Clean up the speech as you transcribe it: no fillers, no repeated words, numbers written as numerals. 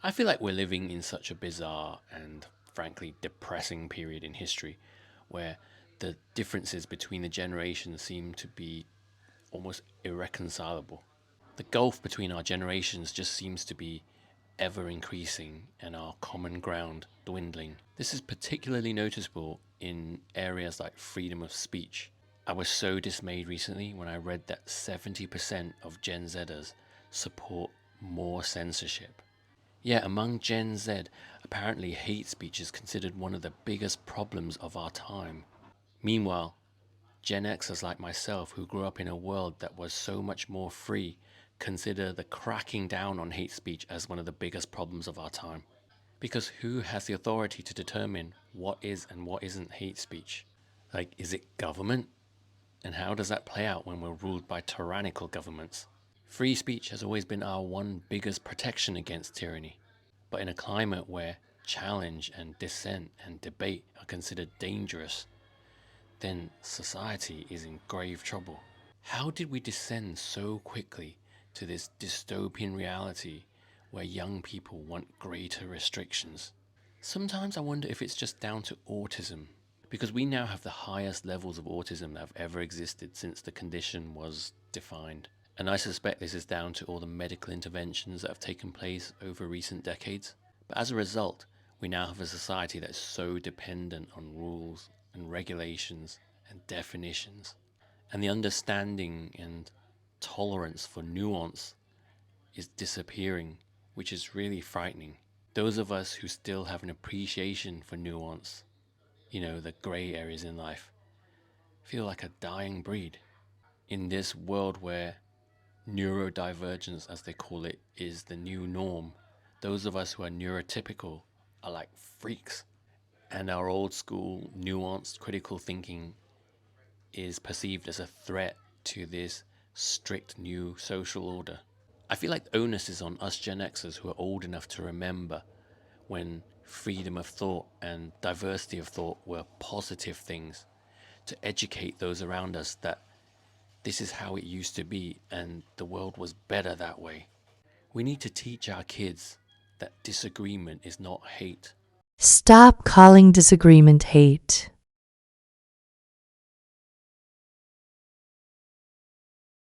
I feel like we're living in such a bizarre and frankly depressing period in history where the differences between the generations seem to be almost irreconcilable. The gulf between our generations just seems to be ever increasing and our common ground dwindling. This is particularly noticeable in areas like freedom of speech. I was so dismayed recently when I read that 70% of Gen Zers support more censorship. Yeah, among Gen Z, apparently hate speech is considered one of the biggest problems of our time. Meanwhile, Gen Xers like myself, who grew up in a world that was so much more free, consider the cracking down on hate speech as one of the biggest problems of our time. Because who has the authority to determine what is and what isn't hate speech? Like, is it government? And how does that play out when we're ruled by tyrannical governments? Free speech has always been our one biggest protection against tyranny. But in a climate where challenge and dissent and debate are considered dangerous, then society is in grave trouble. How did we descend so quickly to this dystopian reality where young people want greater restrictions? Sometimes I wonder if it's just down to autism, because we now have the highest levels of autism that have ever existed since the condition was defined. And I suspect this is down to all the medical interventions that have taken place over recent decades. But as a result, we now have a society that is so dependent on rules and regulations and definitions. And the understanding and tolerance for nuance is disappearing, which is really frightening. Those of us who still have an appreciation for nuance, the grey areas in life, feel like a dying breed. In this world where neurodivergence, as they call it, is the new norm, those of us who are neurotypical are like freaks. And our old school, nuanced, critical thinking is perceived as a threat to this strict new social order. I feel like the onus is on us Gen Xers who are old enough to remember when freedom of thought and diversity of thought were positive things, to educate those around us that this is how it used to be and the world was better that way. We need to teach our kids that disagreement is not hate. Stop calling disagreement hate.